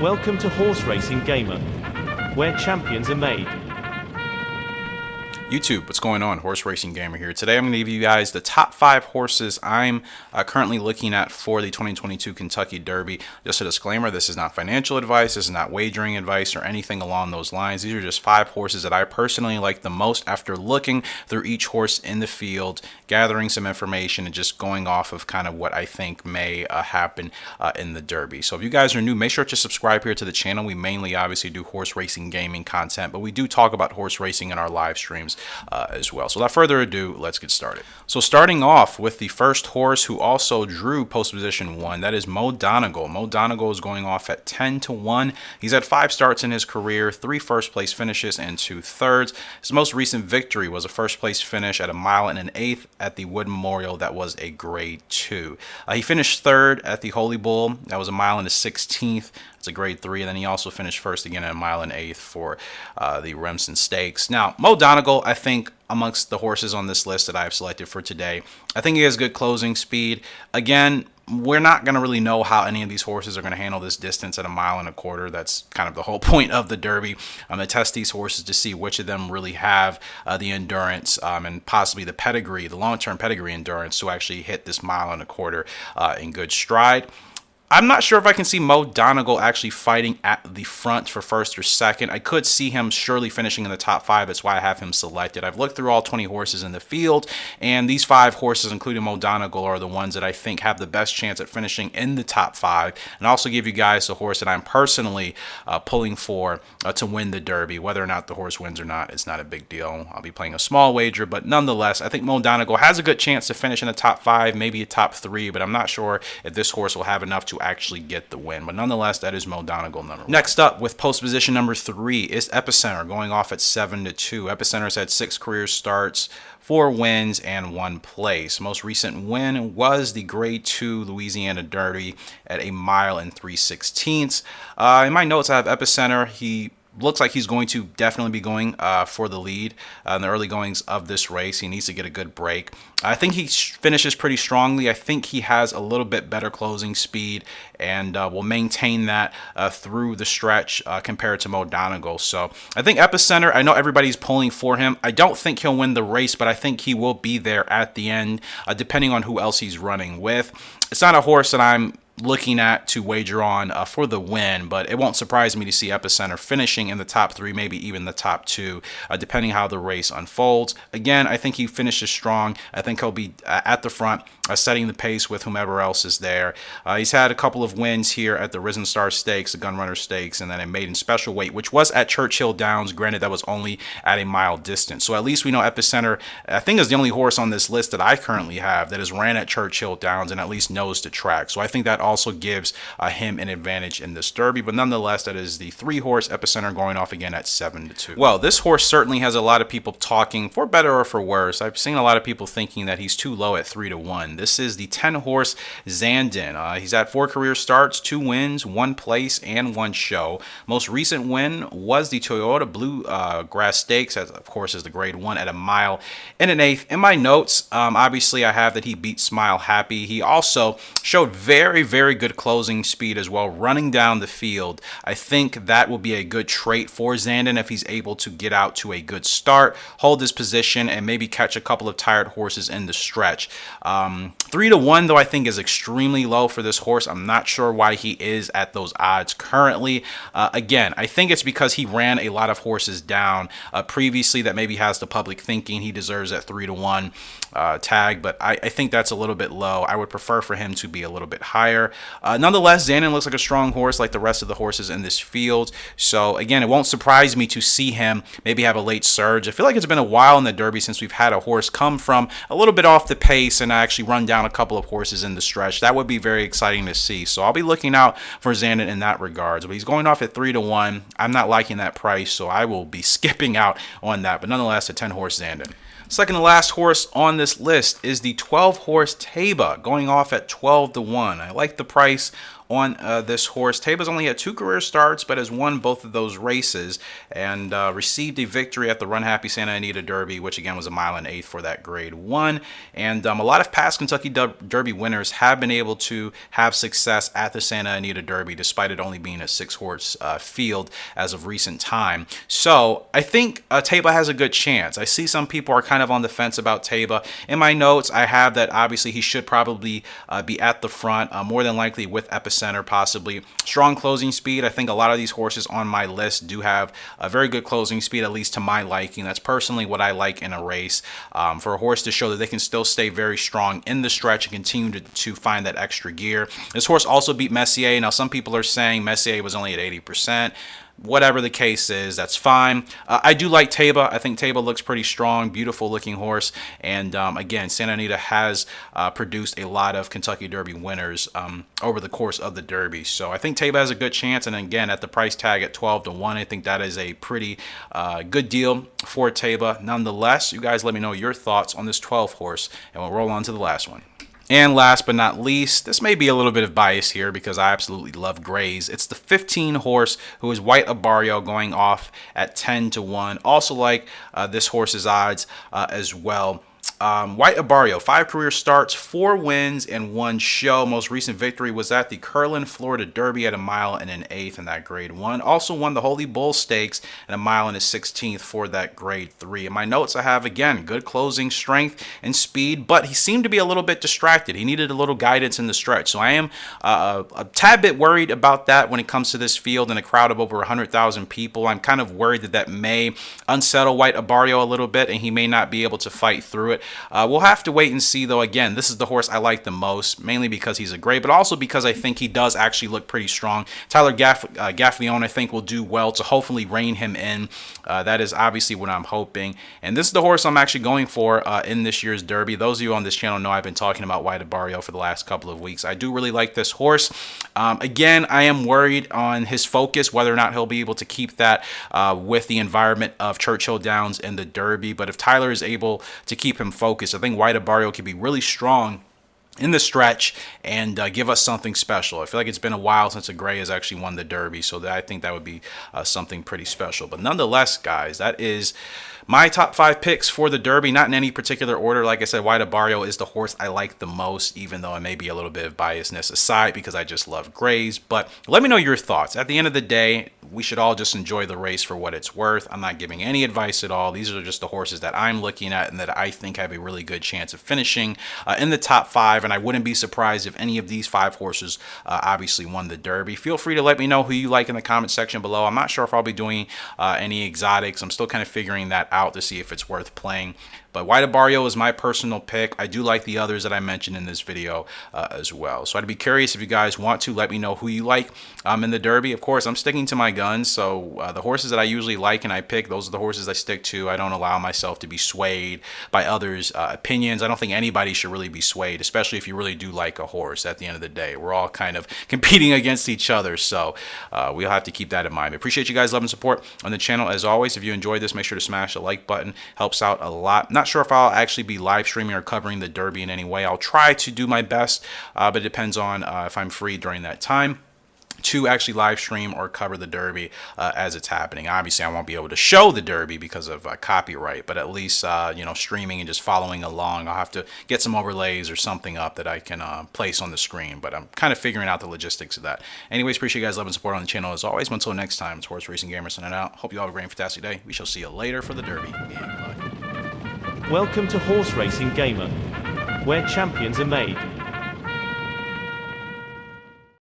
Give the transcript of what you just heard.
Welcome to Horse Racing Gamer, where champions are made. YouTube, what's going on? Horse Racing Gamer here. Today I'm going to give you guys the top 5 horses I'm currently looking at for the 2022 Kentucky Derby. Just a disclaimer, this is not financial advice, this is not wagering advice or anything along those lines. These are just 5 horses that I personally like the most after looking through each horse in the field, gathering some information, and just going off of kind of what I think may happen in the Derby. So if you guys are new, make sure to subscribe here to the channel. We mainly obviously do horse racing gaming content, but we do talk about horse racing in our live streams as well. So without further ado, let's get started. So starting off with the first horse who also drew post position 1, that is Mo Donegal. Mo Donegal is going off at 10-1. He's had 5 starts in his career, 3 first place finishes and 2 thirds. His most recent victory was a first place finish at 1 mile and an eighth at the Wood Memorial. That was a grade 2. He finished 3rd at the Holy Bull. That was 1 mile and a 16th. It's a grade 3, and then he also finished 1st again at 1 mile and 1/8 for the Remsen Stakes. Now, Mo Donegal, I think amongst the horses on this list that I've selected for today, I think he has good closing speed. Again, we're not going to really know how any of these horses are going to handle this distance at 1.25 miles. That's kind of the whole point of the Derby. To test these horses to see which of them really have the endurance and possibly the pedigree, the long-term pedigree endurance to actually hit this 1.25 miles in good stride. I'm not sure if I can see Mo Donegal actually fighting at the front for 1st or 2nd. I could see him surely finishing in the top 5. That's why I have him selected. I've looked through all 20 horses in the field, and these 5 horses, including Mo Donegal, are the ones that I think have the best chance at finishing in the top 5. And also give you guys the horse that I'm personally pulling for to win the Derby. Whether or not the horse wins or not, it's not a big deal. I'll be playing a small wager, but nonetheless, I think Mo Donegal has a good chance to finish in the top 5, maybe a top 3, but I'm not sure if this horse will have enough to actually get the win. But nonetheless, that is Mo Donegal number 1. Next up with post position number 3 is Epicenter, going off at 7-2. Epicenter's had 6 career starts, 4 wins, and 1 place. Most recent win was the grade 2 Louisiana Derby at 1 mile and 3/16. In my notes, I have Epicenter. He looks like he's going to definitely be going for the lead in the early goings of this race. He needs to get a good break. I think he finishes pretty strongly. I think he has a little bit better closing speed and will maintain that through the stretch compared to Mo Donegal. So I think Epicenter, I know everybody's pulling for him. I don't think he'll win the race, but I think he will be there at the end, depending on who else he's running with. It's not a horse that I'm looking at to wager on for the win, but it won't surprise me to see Epicenter finishing in the top 3, maybe even the top 2, depending how the race unfolds. Again, I think he finishes strong. I think he'll be at the front, setting the pace with whomever else is there. He's had a couple of wins here at the Risen Star Stakes, the Gunrunner Stakes, and then a maiden special weight, which was at Churchill Downs. Granted, that was only at 1 mile distance. So at least we know Epicenter, I think, is the only horse on this list that I currently have that has ran at Churchill Downs and at least knows the track. So I think that also gives him an advantage in this Derby. But nonetheless, that is the 3-horse Epicenter going off again at 7-2. Well, this horse certainly has a lot of people talking, for better or for worse. I've seen a lot of people thinking that he's too low at 3-1. This is the 10-horse Zanden. He's had 4 career starts, 2 wins, 1 place, and 1 show. Most recent win was the Toyota Blue Grass Stakes, as of course is the grade 1 at 1 mile and an eighth. In my notes, obviously I have that he beat Smile Happy. He also showed very, very good closing speed as well, running down the field. I think that will be a good trait for Zanden if he's able to get out to a good start, hold his position, and maybe catch a couple of tired horses in the stretch. 3-1, though, I think is extremely low for this horse. I'm not sure why he is at those odds currently. Again, I think it's because he ran a lot of horses down previously that maybe has the public thinking he deserves that 3-1 tag, but I think that's a little bit low. I would prefer for him to be a little bit higher. Nonetheless, Zanden looks like a strong horse like the rest of the horses in this field. So again, it won't surprise me to see him maybe have a late surge. I feel like it's been a while in the Derby since we've had a horse come from a little bit off the pace and actually run down a couple of horses in the stretch. That would be very exciting to see. So I'll be looking out for Zanden in that regards. But he's going off at 3-1. I'm not liking that price, so I will be skipping out on that. But nonetheless, a 10-horse Zanden. Second to last horse on this list is the 12-horse Taba, going off at 12-1. I like the price on this horse. Taba's only had 2 career starts, but has won both of those races and received a victory at the Run Happy Santa Anita Derby, which again was a 1 1/8 for that grade 1. And a lot of past Kentucky Derby winners have been able to have success at the Santa Anita Derby, despite it only being a 6-horse field as of recent time. So I think Taba has a good chance. I see some people are kind of on the fence about Taba. In my notes, I have that obviously he should probably be at the front, more than likely with Epicenter possibly. Strong closing speed. I think a lot of these horses on my list do have a very good closing speed, at least to my liking. That's personally what I like in a race, for a horse to show that they can still stay very strong in the stretch and continue to find that extra gear. This horse also beat Messier. Now some people are saying Messier was only at 80%. Whatever the case is, that's fine. I do like Taba. I think Taba looks pretty strong, beautiful looking horse. And again, Santa Anita has produced a lot of Kentucky Derby winners over the course of the Derby. So I think Taba has a good chance. And again, at the price tag at 12-1, I think that is a pretty good deal for Taba. Nonetheless, you guys let me know your thoughts on this 12 horse, and we'll roll on to the last one. And last but not least, this may be a little bit of bias here because I absolutely love grays. It's the 15 horse who is White of Barrio, going off at 10-1. Also like this horse's odds as well. White of Barrio, 5 career starts, 4 wins, and 1 show. Most recent victory was at the Curlin, Florida Derby at a 1 1/8 in that grade 1. Also won the Holy Bull Stakes at a 1 1/16 for that grade 3. In my notes, I have, again, good closing strength and speed, but he seemed to be a little bit distracted. He needed a little guidance in the stretch. So I am a tad bit worried about that when it comes to this field in a crowd of over 100,000 people. I'm kind of worried that that may unsettle White of Barrio a little bit, and he may not be able to fight through it. We'll have to wait and see, though. Again, this is the horse I like the most, mainly because he's a gray, but also because I think he does actually look pretty strong. Tyler Gaffalione, I think, will do well to hopefully rein him in. That is obviously what I'm hoping. And this is the horse I'm actually going for in this year's Derby. Those of you on this channel know I've been talking about White of Barrio for the last couple of weeks. I do really like this horse. Again, I am worried on his focus, whether or not he'll be able to keep that with the environment of Churchill Downs in the Derby. But if Tyler is able to keep him focused, I think White of Barrio can be really strong in the stretch and give us something special. I feel like it's been a while since a gray has actually won the Derby, so I think that would be something pretty special. But nonetheless, guys, that is my top 5 picks for the Derby, not in any particular order. Like I said, White of Barrio is the horse I like the most, even though it may be a little bit of biasness aside because I just love grays. But let me know your thoughts. At the end of the day, we should all just enjoy the race for what it's worth. I'm not giving any advice at all. These are just the horses that I'm looking at and that I think have a really good chance of finishing in the top 5. And I wouldn't be surprised if any of these 5 horses obviously won the Derby. Feel free to let me know who you like in the comment section below. I'm not sure if I'll be doing any exotics. I'm still kind of figuring that out to see if it's worth playing. But White of Barrio is my personal pick. I do like the others that I mentioned in this video as well. So I'd be curious if you guys want to let me know who you like in the Derby. Of course, I'm sticking to my guns. So the horses that I usually like and I pick, those are the horses I stick to. I don't allow myself to be swayed by others' opinions. I don't think anybody should really be swayed, especially if you really do like a horse. At the end of the day, we're all kind of competing against each other. So we'll have to keep that in mind. I appreciate you guys' love and support on the channel. As always, if you enjoyed this, make sure to smash the like button. Helps out a lot. Not sure if I'll actually be live streaming or covering the Derby in any way. I'll try to do my best, but it depends on if I'm free during that time to actually live stream or cover the Derby as it's happening. Obviously, I won't be able to show the Derby because of copyright, but at least you know, streaming and just following along. I'll have to get some overlays or something up that I can place on the screen, but I'm kind of figuring out the logistics of that. Anyways, appreciate you guys' love and support on the channel as always. Until next time, it's Horse Racing Gamer signing out. Hope you all have a great and fantastic day. We shall see you later for the Derby. And bye. Welcome to Horse Racing Gamer, where champions are made.